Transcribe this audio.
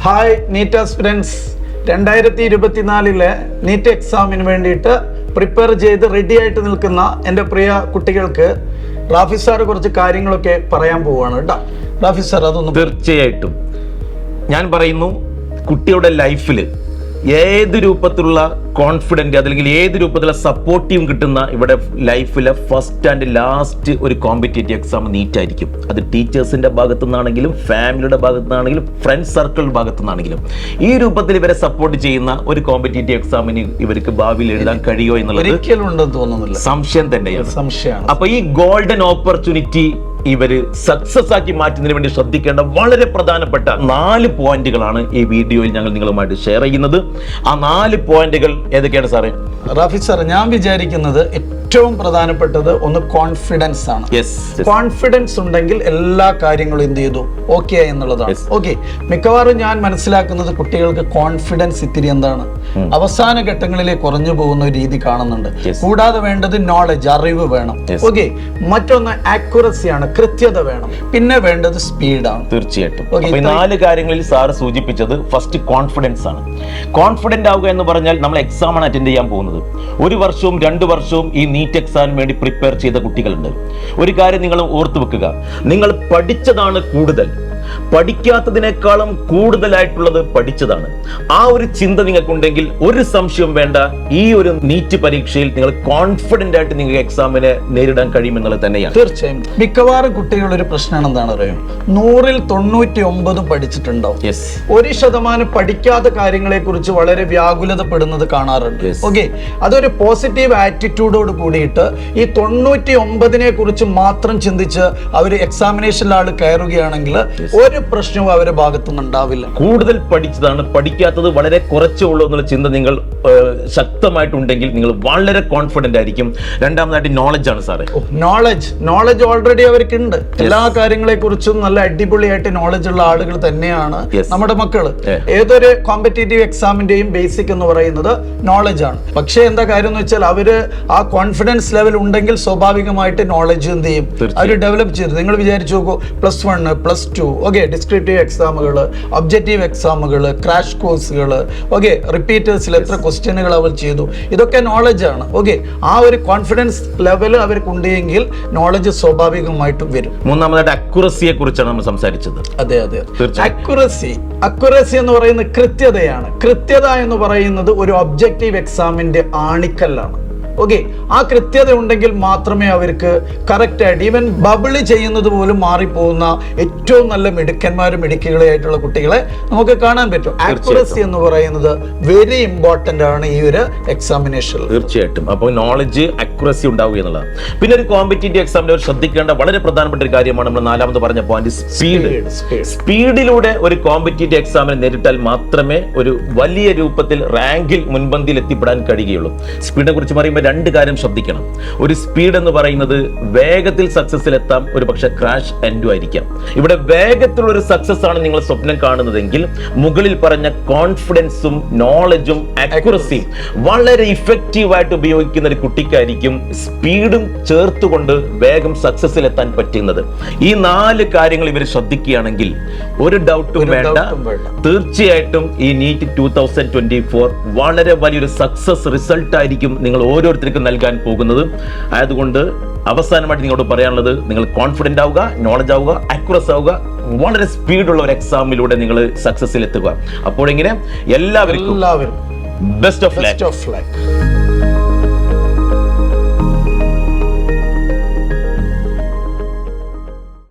Hi NEET aspirants, 2024 NEET എക്സാമിന് വേണ്ടിയിട്ട് prepare ചെയ്ത് റെഡി ആയിട്ട് നിൽക്കുന്ന എൻ്റെ പ്രിയ കുട്ടികൾക്ക് റാഫി സാർ കുറച്ച് കാര്യങ്ങളൊക്കെ പറയാൻ പോവുകയാണ് കേട്ടോ. റാഫി സാർ അതൊന്ന്. തീർച്ചയായിട്ടും ഞാൻ പറയുന്നു, കുട്ടിയുടെ ലൈഫിൽ ഏത് രൂപത്തിലുള്ള കോൺഫിഡൻറ്റ് അല്ലെങ്കിൽ ഏത് രൂപത്തിലുള്ള സപ്പോർട്ടീവും കിട്ടുന്ന ഇവിടെ ലൈഫിലെ ഫസ്റ്റ് ആൻഡ് ലാസ്റ്റ് ഒരു കോമ്പറ്റേറ്റീവ് എക്സാം നീറ്റ് ആയിരിക്കും. അത് ടീച്ചേഴ്സിൻ്റെ ഭാഗത്തു നിന്നാണെങ്കിലും ഫാമിലിയുടെ ഭാഗത്തു നിന്നാണെങ്കിലും ഫ്രണ്ട് സർക്കിൾ ഭാഗത്തു നിന്നാണെങ്കിലും ഈ രൂപത്തിൽ ഇവരെ സപ്പോർട്ട് ചെയ്യുന്ന ഒരു കോമ്പറ്റേറ്റീവ് എക്സാമിന് ഇവർക്ക് ഭാവിയിൽ എഴുതാൻ കഴിയുമോ എന്നുള്ളത് ഒരിക്കലും ഉണ്ടെന്ന് തോന്നുന്നില്ല, സംശയം തന്നെയാണ്. സംശയമാണ്. അപ്പൊ ഈ ഗോൾഡൻ ഓപ്പർച്യൂണിറ്റി ഇവര് സക്സസ് ആക്കി മാറ്റുന്നതിന് വേണ്ടി ശ്രദ്ധിക്കേണ്ട വളരെ പ്രധാനപ്പെട്ട 4 പോയിന്റുകളാണ് ഈ വീഡിയോയിൽ ഞങ്ങൾ നിങ്ങളുമായിട്ട് ഷെയർ ചെയ്യുന്നത്. ആ 4 പോയിന്റുകൾ ഏതൊക്കെയാണ് സാറേ? റാഫി സാർ, ഞാൻ വിചാരിക്കുന്നത് ഏറ്റവും പ്രധാനപ്പെട്ടത് ഒന്ന് കോൺഫിഡൻസ് ആണ്. കോൺഫിഡൻസ് ഉണ്ടെങ്കിൽ എല്ലാ കാര്യങ്ങളും എന്ത് ചെയ്തു ഓക്കെ എന്നുള്ളതാണ്. ഓക്കെ, മിക്കവാറും ഞാൻ മനസ്സിലാക്കുന്നത് കുട്ടികൾക്ക് കോൺഫിഡൻസ് ഇത്തിരി എന്താണ് അവസാന ഘട്ടങ്ങളിലേക്ക് കുറഞ്ഞു പോകുന്ന ഒരു രീതി കാണുന്നുണ്ട്. കൂടാതെ വേണ്ടത് നോളജ്, അറിവ് വേണം. ഓക്കെ, മറ്റൊന്ന് ആക്യുറസിയാണ്, കൃത്യത വേണം. പിന്നെ വേണ്ടത് സ്പീഡാണ്. തീർച്ചയായിട്ടും 4 കാര്യങ്ങളിൽ സാർ സൂചിപ്പിച്ചത് ഫസ്റ്റ് കോൺഫിഡൻസ് ആണ്. കോൺഫിഡന്റ് ആവുക എന്ന് പറഞ്ഞാൽ നമ്മൾ എക്സാം ആണ് അറ്റൻഡ് ചെയ്യാൻ പോകുന്നത്. 1 വർഷവും 2 വർഷവും ഈ നീറ്റ് എക്സാമിന് വേണ്ടി പ്രിപ്പയർ ചെയ്ത കുട്ടികളുണ്ട്. ഒരു കാര്യം നിങ്ങൾ ഓർത്തു വെക്കുക, നിങ്ങൾ പഠിച്ചതാണ് കൂടുതൽ, പഠിക്കാത്തതിനേക്കാളും കൂടുതലായിട്ടുള്ളത് പഠിച്ചതാണ്. ആ ഒരു ചിന്ത നിങ്ങൾക്കുണ്ടെങ്കിൽ ഒരു സംശയം വേണ്ട, ഈ ഒരു നീറ്റ് പരീക്ഷയിൽ നിങ്ങൾ കോൺഫിഡന്റ് ആയിട്ട് നിങ്ങൾക്ക് എക്സാമിനെ നേരിടാൻ കഴിയുമെന്നുള്ളത് തന്നെയാണ്. തീർച്ചയായും മിക്കവാറും കുട്ടികൾ ഒരു പ്രശ്നം എന്താണ് അറിയാം, 100ൽ 99 പഠിച്ചിട്ടുണ്ടാവും. 1% പഠിക്കാത്ത കാര്യങ്ങളെ കുറിച്ച് വളരെ വ്യാകുലതപ്പെടുന്നത് കാണാറുണ്ട്. ഓക്കെ, അതൊരു പോസിറ്റീവ് ആറ്റിറ്റ്യൂഡോട് കൂടിയിട്ട് ഈ 99നെ കുറിച്ച് മാത്രം ചിന്തിച്ച് അവർ എക്സാമിനേഷനിൽ ആൾ കയറുകയാണെങ്കിൽ ഒരു പ്രശ്നവും അവരുടെ ഭാഗത്തുനിന്ന് ഉണ്ടാവില്ല. കൂടുതൽ പഠിച്ചതാണ്, പഠിക്കാത്തത് വളരെ കുറച്ചേ ഉള്ളൂ എന്നുള്ള ചിന്ത നിങ്ങൾ ശക്തമായിട്ടുണ്ടെങ്കിൽ നിങ്ങൾ വളരെ കോൺഫിഡന്റ് ആയിരിക്കും. രണ്ടാമതായിട്ട് നോളജ് ആണ് സാറേ. നോളജ് ഓൾറെഡി അവർക്ക് ഉണ്ട്. എല്ലാ കാര്യങ്ങളെ കുറിച്ചും നല്ല അടിപൊളിയായിട്ട് നോളജ് ഉള്ള ആളുകൾ തന്നെയാണ് നമ്മുടെ മക്കള്. ഏതൊരു കോമ്പറ്റേറ്റീവ് എക്സാമിന്റെയും ബേസിക് എന്ന് പറയുന്നത് നോളജ് ആണ്. പക്ഷേ എന്താ കാര്യം എന്ന് വെച്ചാൽ അവര് ആ കോൺഫിഡൻസ് ലെവൽ ഉണ്ടെങ്കിൽ സ്വാഭാവികമായിട്ട് നോളജ് എന്ത് ചെയ്യും, അവർ ഡെവലപ്പ് ചെയ്ത്. നിങ്ങൾ വിചാരിച്ചു നോക്കൂ, +1, +2, ഓക്കെ, ഡിസ്ക്രിപ്റ്റീവ് എക്സാമുകൾ, ഒബ്ജക്റ്റീവ് എക്സാമുകൾ, ക്രാഷ് കോഴ്സുകൾ, ഓക്കെ, റിപ്പീറ്റേഴ്സിൽ എത്ര ക്വസ്റ്റ്യനുകൾ അവർ ചെയ്തു, ഇതൊക്കെ നോളജ് ആണ്. ഓക്കെ, ആ ഒരു കോൺഫിഡൻസ് ലെവൽ അവർക്ക് ഉണ്ടെങ്കിൽ നോളജ് സ്വാഭാവികമായിട്ടും വരും. മൂന്നാമതായിട്ട് അക്യുറസിയെ കുറിച്ചാണ് നമ്മൾ സംസാരിച്ചത്. അതെ, അക്യുറസി എന്ന് പറയുന്നത് കൃത്യതയാണ്. കൃത്യത എന്ന് പറയുന്നത് ഒരു ഒബ്ജക്റ്റീവ് എക്സാമിന്റെ ആണിക്കല്ലാണ്. ഓക്കെ, ആ കൃത്യത ഉണ്ടെങ്കിൽ മാത്രമേ അവർക്ക് കറക്റ്റ് ആയിട്ട് ഈവൻ ബബിള് ചെയ്യുന്നത് പോലും മാറിപ്പോകുന്ന ഏറ്റവും നല്ല മിടുക്കികളായിട്ടുള്ള കുട്ടികളെ നമുക്ക് കാണാൻ പറ്റും. ആക്യുറസി എന്ന് പറയുന്നത് വെരി ഇമ്പോർട്ടന്റ് ആണ് ഈ ഒരു എക്സാമിനേഷൻ. തീർച്ചയായിട്ടും. അപ്പോൾ നോളജ്, അക്യുറസി ഉണ്ടാവുക എന്നുള്ളതാണ്. പിന്നെ ഒരു കോമ്പറ്റേറ്റീവ് എക്സാമിന് ശ്രദ്ധിക്കേണ്ട വളരെ പ്രധാനപ്പെട്ട ഒരു കാര്യമാണ് നമ്മൾ 4ാമത് പറഞ്ഞ പോയിന്റ്, സ്പീഡിലൂടെ ഒരു കോമ്പറ്റേറ്റീവ് എക്സാമിനെ നേരിട്ടാൽ മാത്രമേ ഒരു വലിയ രൂപത്തിൽ റാങ്കിൽ മുൻപന്തിയിൽ എത്തിപ്പെടാൻ കഴിയുകയുള്ളൂ. സ്പീഡിനെ കുറിച്ച് പറയുമ്പോൾ 2 കാര്യം ശ്രദ്ധിക്കണം. ഒരു സ്പീഡ് എന്ന് പറയുന്നത് വേഗത്തിൽ സക്സസിൽ എത്താം, ഒരു പക്ഷേ ക്രാഷ് എൻഡും ആയിരിക്കാം. ഇവിടെ വേഗത്തിലുള്ള ഒരു സക്സസ് ആണ് നിങ്ങൾ സ്വപ്നം കാണുന്നതെങ്കിൽ മുകളിൽ പറഞ്ഞ കോൺഫിഡൻസും നോളജും അക്യുറസിയും വളരെ ഇഫക്റ്റീവായിട്ട് ഉപയോഗിക്കുന്ന ഒരു കുട്ടിക്കായിരിക്കും സ്പീഡും ചേർത്തുകൊണ്ട് വേഗം സക്സസിൽ എത്താൻ പറ്റുന്നത്. ഈ 4 കാര്യങ്ങൾ ഇവർ ശ്രദ്ധിക്കുകയാണെങ്കിൽ ഒരു ഡൗട്ടും വേണ്ട, തീർച്ചയായിട്ടും ഈ നീറ്റ് 2024 വളരെ വലിയൊരു സക്സസ് റിസൾട്ട് ആയിരിക്കും നിങ്ങൾ ഓരോരുത്തർക്കും നൽകാൻ പോകുന്നത്. ആയതുകൊണ്ട് അവസാനമായിട്ട് നിങ്ങളോട് പറയാനുള്ളത്, നിങ്ങൾ കോൺഫിഡന്റ് ആവുക, നോളജ് ആവുക, അക്യുറസ് ആവുക, വളരെ സ്പീഡുള്ള ഒരു എക്സാമിലൂടെ നിങ്ങൾ സക്സസിൽ എത്തുക. അപ്പോഴിങ്ങനെ എല്ലാവർക്കും ബെസ്റ്റ് ഓഫ് ലക്ക്.